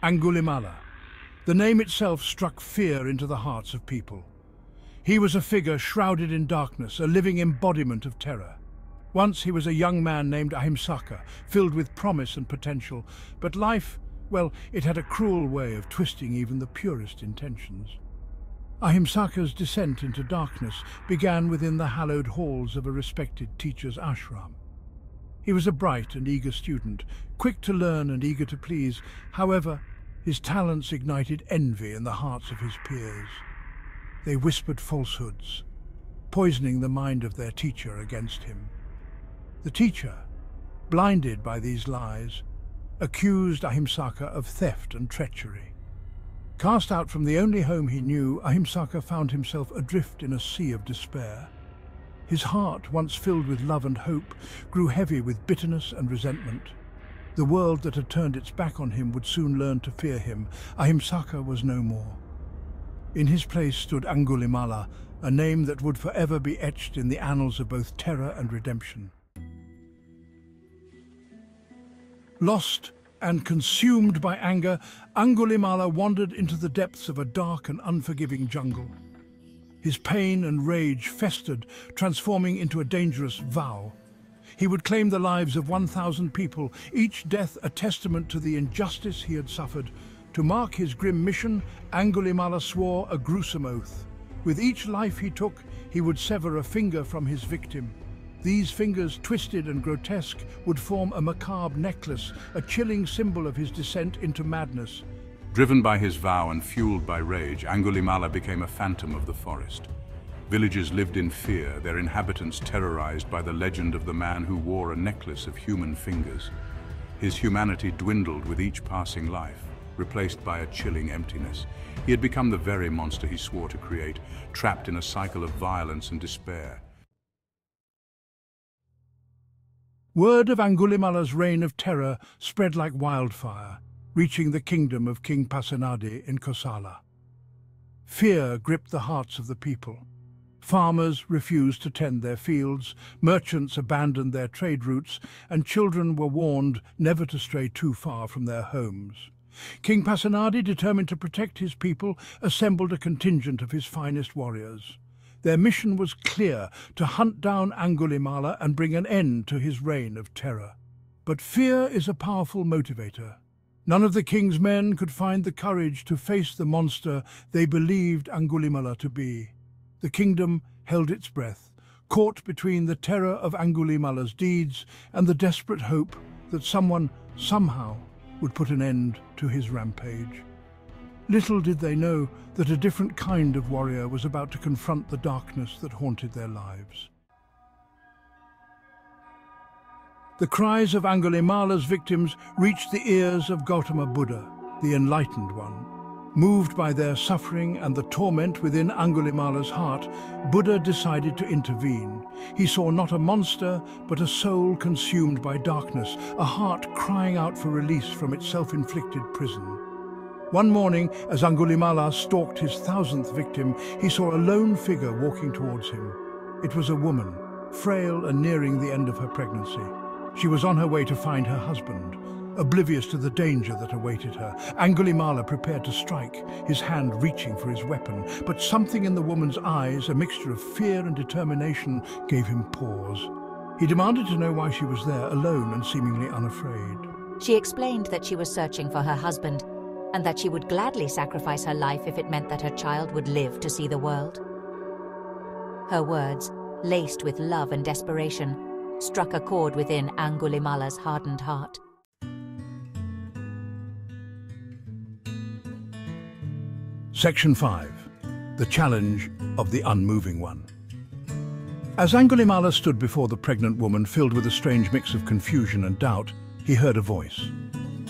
Angulimala. The name itself struck fear into the hearts of people. He was a figure shrouded in darkness, a living embodiment of terror. Once he was a young man named Ahimsaka, filled with promise and potential, but life, well, it had a cruel way of twisting even the purest intentions. Ahimsaka's descent into darkness began within the hallowed halls of a respected teacher's ashram. He was a bright and eager student, quick to learn and eager to please. However, his talents ignited envy in the hearts of his peers. They whispered falsehoods, poisoning the mind of their teacher against him. The teacher, blinded by these lies, accused Ahimsaka of theft and treachery. Cast out from the only home he knew, Ahimsaka found himself adrift in a sea of despair. His heart, once filled with love and hope, grew heavy with bitterness and resentment. The world that had turned its back on him would soon learn to fear him. Ahimsaka was no more. In his place stood Angulimala, a name that would forever be etched in the annals of both terror and redemption. Lost and consumed by anger, Angulimala wandered into the depths of a dark and unforgiving jungle. His pain and rage festered, transforming into a dangerous vow. He would claim the lives of 1,000 people, each death a testament to the injustice he had suffered. To mark his grim mission, Angulimala swore a gruesome oath. With each life he took, he would sever a finger from his victim. These fingers, twisted and grotesque, would form a macabre necklace, a chilling symbol of his descent into madness. Driven by his vow and fueled by rage, Angulimala became a phantom of the forest. Villages lived in fear, their inhabitants terrorized by the legend of the man who wore a necklace of human fingers. His humanity dwindled with each passing life, replaced by a chilling emptiness. He had become the very monster he swore to create, trapped in a cycle of violence and despair. Word of Angulimala's reign of terror spread like wildfire, reaching the kingdom of King Pasenadi in Kosala. Fear gripped the hearts of the people. Farmers refused to tend their fields, merchants abandoned their trade routes, and children were warned never to stray too far from their homes. King Pasenadi, determined to protect his people, assembled a contingent of his finest warriors. Their mission was clear: to hunt down Angulimala and bring an end to his reign of terror. But fear is a powerful motivator. None of the king's men could find the courage to face the monster they believed Angulimala to be. The kingdom held its breath, caught between the terror of Angulimala's deeds and the desperate hope that someone, somehow, would put an end to his rampage. Little did they know that a different kind of warrior was about to confront the darkness that haunted their lives. The cries of Angulimala's victims reached the ears of Gautama Buddha, the enlightened one. Moved by their suffering and the torment within Angulimala's heart, Buddha decided to intervene. He saw not a monster, but a soul consumed by darkness, a heart crying out for release from its self-inflicted prison. One morning, as Angulimala stalked his 1,000th victim, he saw a lone figure walking towards him. It was a woman, frail and nearing the end of her pregnancy. She was on her way to find her husband, oblivious to the danger that awaited her. Angulimala prepared to strike, his hand reaching for his weapon, but something in the woman's eyes, a mixture of fear and determination, gave him pause. He demanded to know why she was there, alone and seemingly unafraid. She explained that she was searching for her husband, and that she would gladly sacrifice her life if it meant that her child would live to see the world. Her words, laced with love and desperation, struck a chord within Angulimala's hardened heart. Section 5. The Challenge of the Unmoving One. As Angulimala stood before the pregnant woman, filled with a strange mix of confusion and doubt, he heard a voice.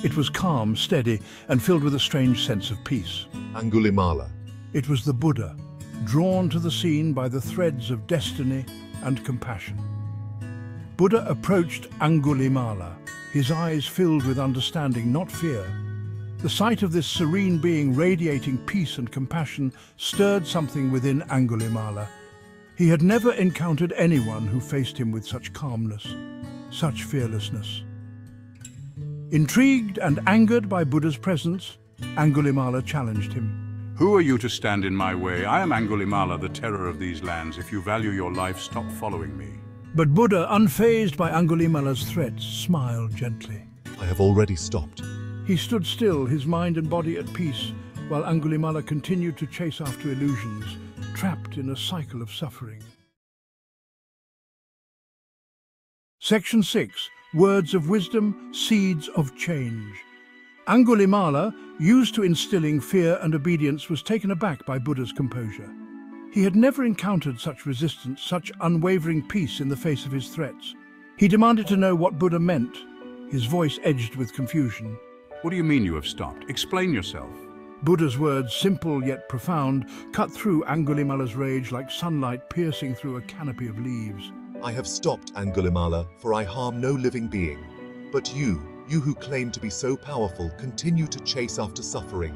It was calm, steady, and filled with a strange sense of peace. Angulimala. It was the Buddha, drawn to the scene by the threads of destiny and compassion. Buddha approached Angulimala, his eyes filled with understanding, not fear. The sight of this serene being radiating peace and compassion stirred something within Angulimala. He had never encountered anyone who faced him with such calmness, such fearlessness. Intrigued and angered by Buddha's presence, Angulimala challenged him. Who are you to stand in my way? I am Angulimala, the terror of these lands. If you value your life, stop following me. But Buddha, unfazed by Angulimala's threats, smiled gently. I have already stopped. He stood still, his mind and body at peace, while Angulimala continued to chase after illusions, trapped in a cycle of suffering. Section 6. Words of Wisdom, Seeds of Change. Angulimala, used to instilling fear and obedience, was taken aback by Buddha's composure. He had never encountered such resistance, such unwavering peace in the face of his threats. He demanded to know what Buddha meant, his voice edged with confusion. What do you mean you have stopped? Explain yourself. Buddha's words, simple yet profound, cut through Angulimala's rage like sunlight piercing through a canopy of leaves. I have stopped, Angulimala, for I harm no living being. But you who claim to be so powerful, continue to chase after suffering.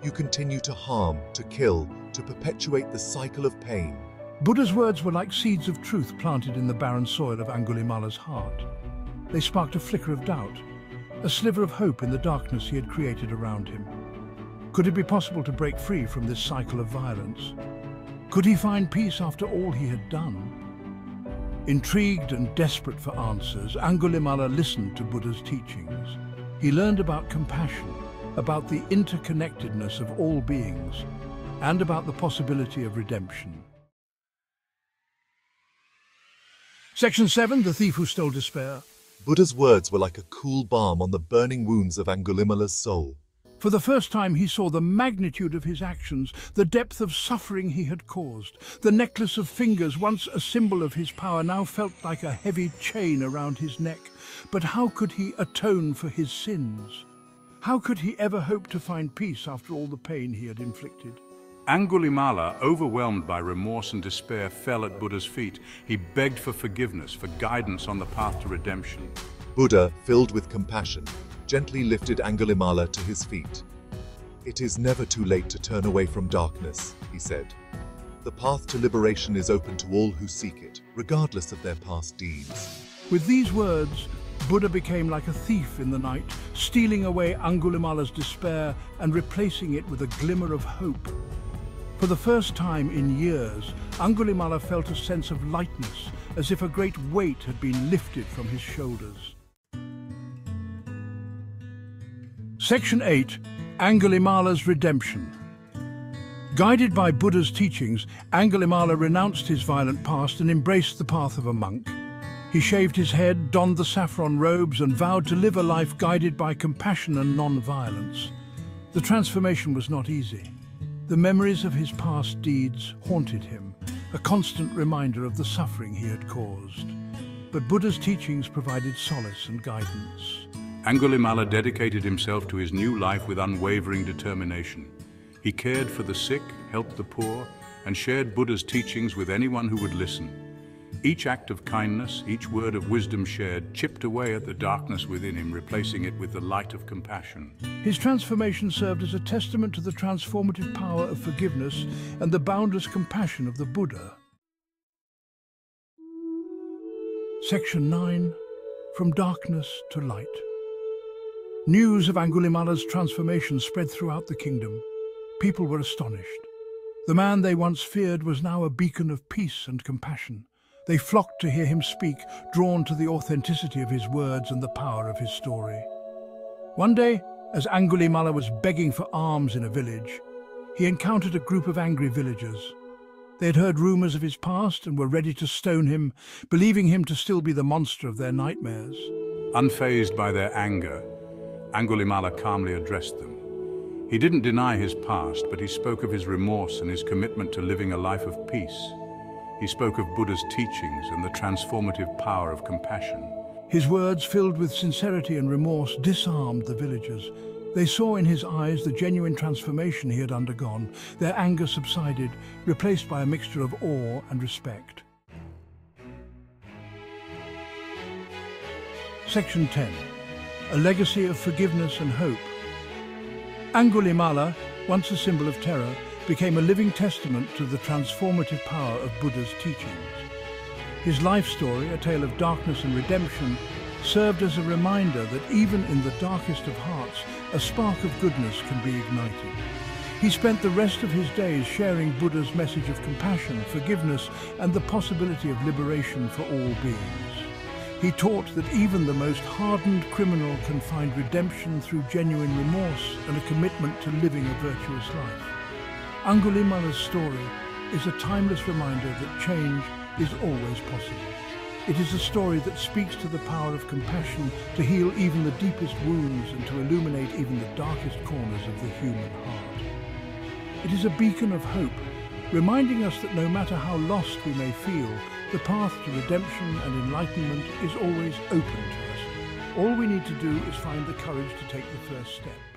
You continue to harm, to kill, to perpetuate the cycle of pain. Buddha's words were like seeds of truth planted in the barren soil of Angulimala's heart. They sparked a flicker of doubt, a sliver of hope in the darkness he had created around him. Could it be possible to break free from this cycle of violence? Could he find peace after all he had done? Intrigued and desperate for answers, Angulimala listened to Buddha's teachings. He learned about compassion, about the interconnectedness of all beings, and about the possibility of redemption. Section 7. The Thief Who Stole Despair. Buddha's words were like a cool balm on the burning wounds of Angulimala's soul. For the first time he saw the magnitude of his actions, the depth of suffering he had caused. The necklace of fingers, once a symbol of his power, now felt like a heavy chain around his neck. But how could he atone for his sins? How could he ever hope to find peace after all the pain he had inflicted? Angulimala, overwhelmed by remorse and despair, fell at Buddha's feet. He begged for forgiveness, for guidance on the path to redemption. Buddha, filled with compassion, gently lifted Angulimala to his feet. It is never too late to turn away from darkness, he said. The path to liberation is open to all who seek it, regardless of their past deeds. With these words, Buddha became like a thief in the night, stealing away Angulimala's despair and replacing it with a glimmer of hope. For the first time in years, Angulimala felt a sense of lightness, as if a great weight had been lifted from his shoulders. Section 8. Angulimala's Redemption. Guided by Buddha's teachings, Angulimala renounced his violent past and embraced the path of a monk. He shaved his head, donned the saffron robes, and vowed to live a life guided by compassion and non-violence. The transformation was not easy. The memories of his past deeds haunted him, a constant reminder of the suffering he had caused. But Buddha's teachings provided solace and guidance. Angulimala dedicated himself to his new life with unwavering determination. He cared for the sick, helped the poor, and shared Buddha's teachings with anyone who would listen. Each act of kindness, each word of wisdom shared, chipped away at the darkness within him, replacing it with the light of compassion. His transformation served as a testament to the transformative power of forgiveness and the boundless compassion of the Buddha. Section 9. From Darkness to Light. News of Angulimala's transformation spread throughout the kingdom. People were astonished. The man they once feared was now a beacon of peace and compassion. They flocked to hear him speak, drawn to the authenticity of his words and the power of his story. One day, as Angulimala was begging for alms in a village, he encountered a group of angry villagers. They had heard rumors of his past and were ready to stone him, believing him to still be the monster of their nightmares. Unfazed by their anger, Angulimala calmly addressed them. He didn't deny his past, but he spoke of his remorse and his commitment to living a life of peace. He spoke of Buddha's teachings and the transformative power of compassion. His words, filled with sincerity and remorse, disarmed the villagers. They saw in his eyes the genuine transformation he had undergone. Their anger subsided, replaced by a mixture of awe and respect. Section 10. A Legacy of Forgiveness and Hope. Angulimala, once a symbol of terror, became a living testament to the transformative power of Buddha's teachings. His life story, a tale of darkness and redemption, served as a reminder that even in the darkest of hearts, a spark of goodness can be ignited. He spent the rest of his days sharing Buddha's message of compassion, forgiveness, and the possibility of liberation for all beings. He taught that even the most hardened criminal can find redemption through genuine remorse and a commitment to living a virtuous life. Angulimala's story is a timeless reminder that change is always possible. It is a story that speaks to the power of compassion to heal even the deepest wounds and to illuminate even the darkest corners of the human heart. It is a beacon of hope, reminding us that no matter how lost we may feel, the path to redemption and enlightenment is always open to us. All we need to do is find the courage to take the first step.